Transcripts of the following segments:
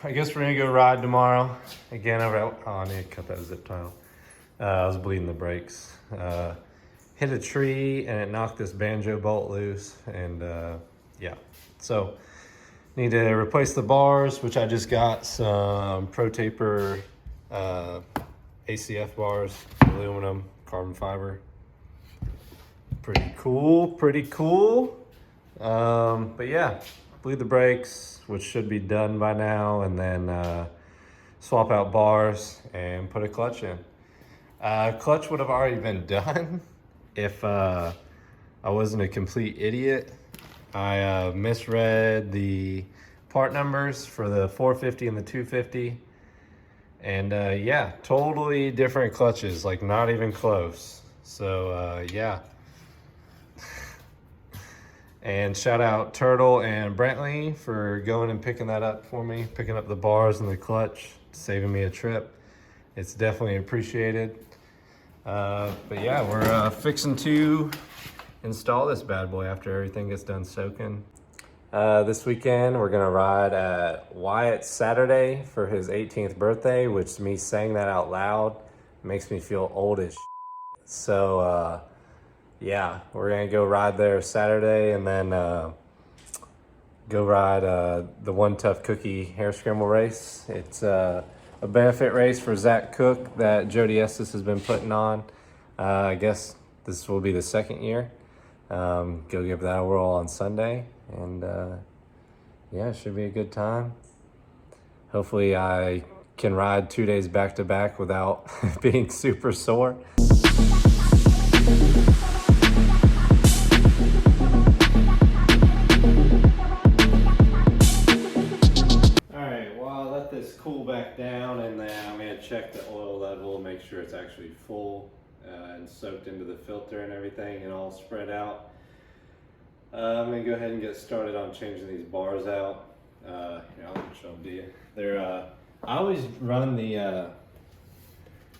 I guess we're gonna go ride tomorrow. Again, oh, I need to cut that zip tie off. I was bleeding the brakes. Hit a tree and it knocked this banjo bolt loose, and yeah. So, need to replace the bars, which I just got some Pro Taper ACF bars, aluminum, carbon fiber. Pretty cool, pretty cool. But yeah, bleed the brakes, which should be done by now, and then swap out bars and put a clutch in. Clutch would have already been done if I wasn't a complete idiot. I misread the part numbers for the 450 and the 250. And yeah, totally different clutches, like not even close. So yeah. And shout out Turtle and Brantley for going and picking that up for me, picking up the bars and the clutch, saving me a trip. It's definitely appreciated. But yeah, we're fixing to install this bad boy after everything gets done soaking. This weekend, we're gonna ride at Wyatt's Saturday for his 18th birthday, which me saying that out loud makes me feel old as shit. So, yeah, we're gonna go ride there Saturday, and then go ride the One Tough Cookie hair scramble race. It's a benefit race for Zach Cook that Jody Estes has been putting on. I guess this will be the second year. Go give that a whirl on Sunday, and yeah, it should be a good time. Hopefully I can ride 2 days back to back without being super sore. Cool back down, and then I'm going to check the oil level, make sure it's actually full and soaked into the filter and everything and all spread out. I'm going to go ahead and get started on changing these bars out. Here, I'll show them to you. They're, I always run the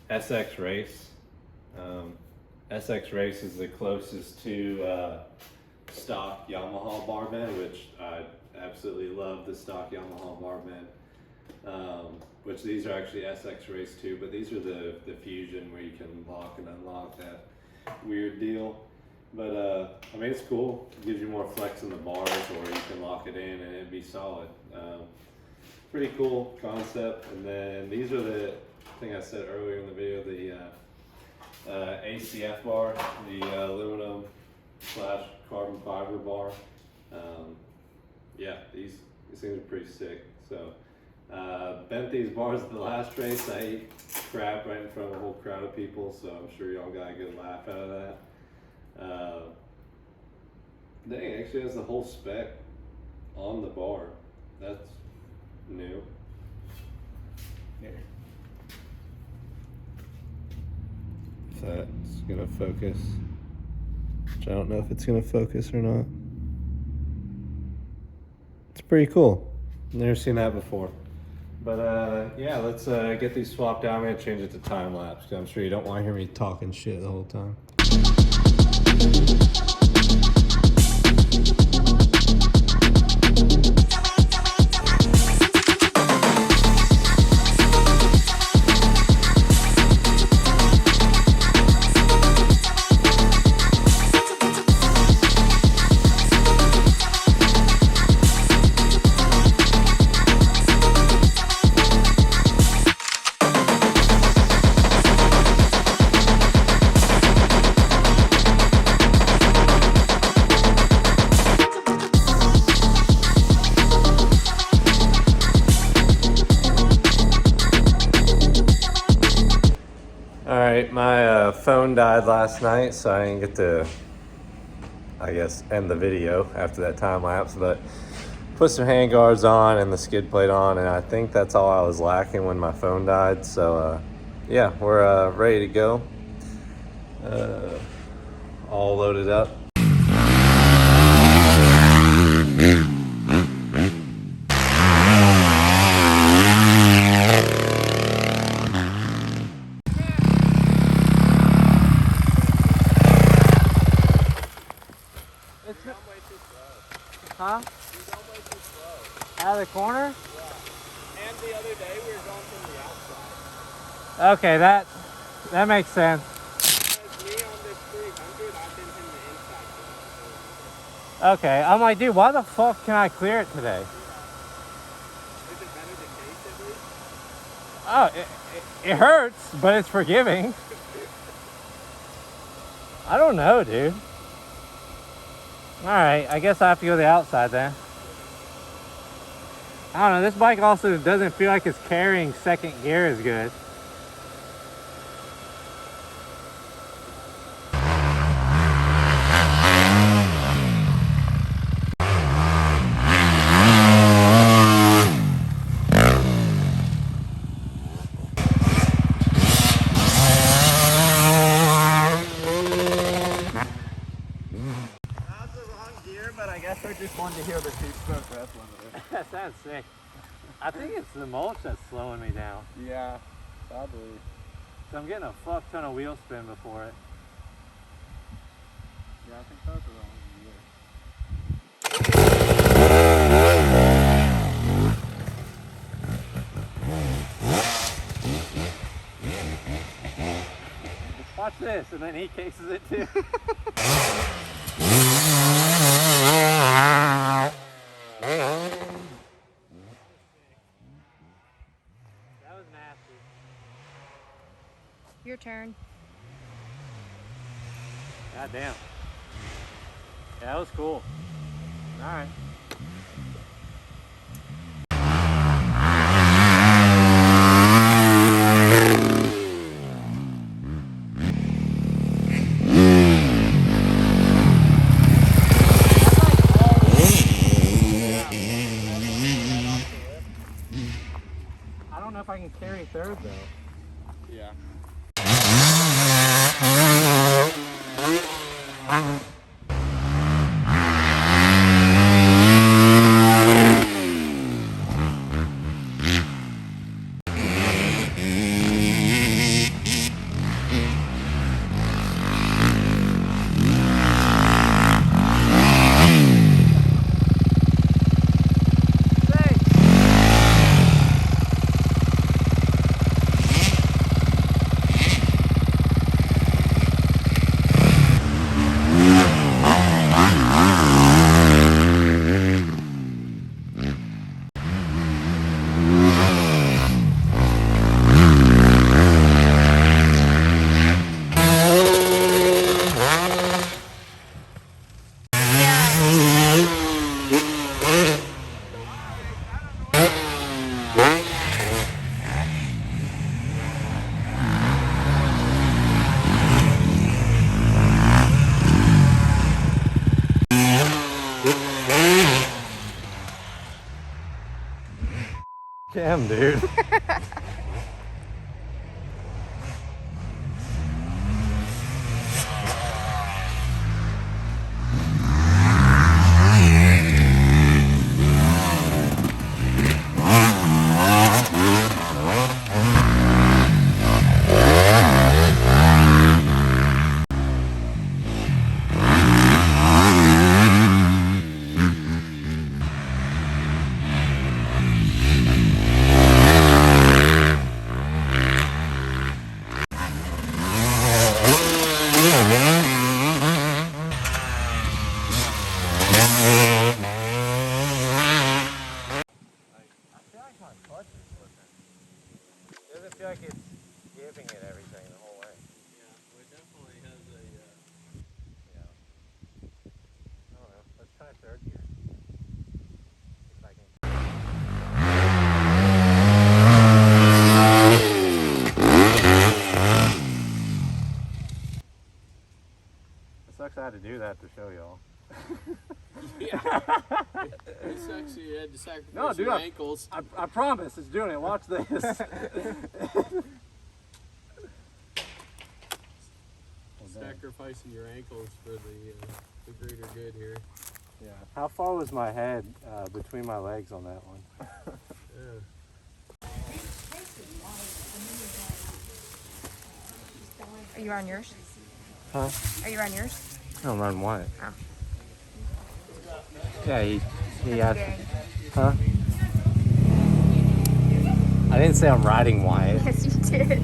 SX Race. SX Race is the closest to stock Yamaha bar bend, which I absolutely love the stock Yamaha bar bend. Which these are actually SX Race 2, but these are the Fusion where you can lock and unlock that weird deal. But I mean, it's cool. It gives you more flex in the bars, or you can lock it in and it'd be solid. Pretty cool concept. And then these are the thing I said earlier in the video, the ACF bar, the aluminum / carbon fiber bar. Yeah, these things are pretty sick. So. Bent these bars at the last race. I ate crap right in front of a whole crowd of people, so I'm sure y'all got a good laugh out of that. Dang, it actually has the whole spec on the bar. That's new. Here. If that's gonna focus. Which I don't know if it's gonna focus or not. It's pretty cool. Never seen that before. But yeah, let's get these swapped out. I'm gonna change it to time lapse because I'm sure you don't want to hear me talking shit the whole time. Alright, my phone died last night, so I didn't get to, I guess, end the video after that time lapse, but put some handguards on and the skid plate on, and I think that's all I was lacking when my phone died. So yeah, we're ready to go, all loaded up. Huh? Out of the corner? Yeah. And the other day we were going from the outside. Okay, that makes sense. Because me on this 300, I've been hitting the inside. Okay, I'm like, dude, why the fuck can I clear it today? Is it better to case at least? Oh, it hurts, but it's forgiving. I don't know, dude. Alright, I guess I have to go to the outside then. I don't know, this bike also doesn't feel like it's carrying second gear as good. I just wanted to hear the two-stroke rest limiter. That sounds sick. I think it's the mulch that's slowing me down. Yeah, probably. So I'm getting a fuck ton of wheel spin before it. Yeah, I think that's the wrong gear. Watch this, and then he cases it too. That was nasty. Your turn. God damn. Yeah, that was cool. Alright. I don't know if I can carry third though. Yeah. Damn, dude. Doesn't feel like it's giving it everything the whole way. Yeah, it definitely has a... Yeah. I don't know. Let's try third gear. If I can. It sucks I had to do that to show y'all. Yeah. It sucks you had to sacrifice No, dude, your ankles. I promise it's doing it. Watch this. Sacrificing your ankles for the greater good here. Yeah. How far was my head between my legs on that one? Yeah. Are you on yours? Huh? Are you on yours? I don't run one. Oh. Yeah, he That's asked. good. Huh? I didn't say I'm riding Wyatt. Yes, you did.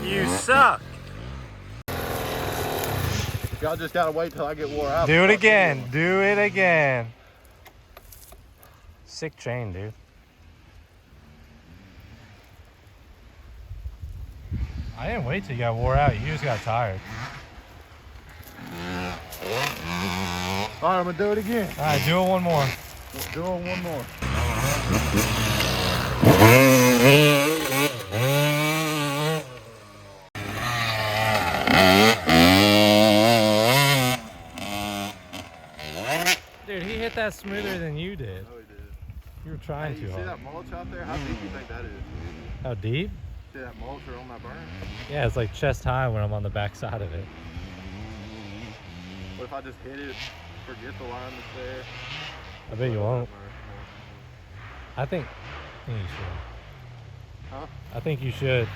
You suck. Y'all just gotta wait till I get wore out. Do it again. Do it again. Sick chain, dude. I didn't wait till you got wore out. You just got tired. All right, I'm gonna do it again. All right, do it one more. Do it one more. Dude, he hit that smoother than you did. Oh, he did. You were trying Hey, too you see hard. that mulch out there? How deep do you think that is? How deep? See that mulch or on that burn? Yeah, it's like chest high when I'm on the back side of it. What if I just hit it, forget the line that's there? I bet you won't. I think you should. Huh? I think you should.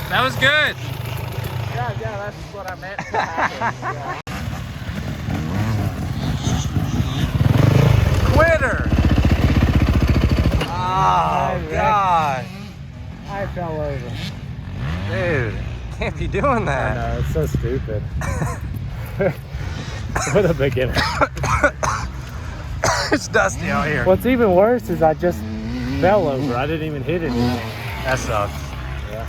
That was good. Yeah, that's what I meant to happen. Quitter. Oh, God. I fell over. Dude, can't be doing that. I know, it's so stupid. What a beginner. It's dusty out here. What's even worse is I just fell over. I didn't even hit anything. That sucks. Yeah.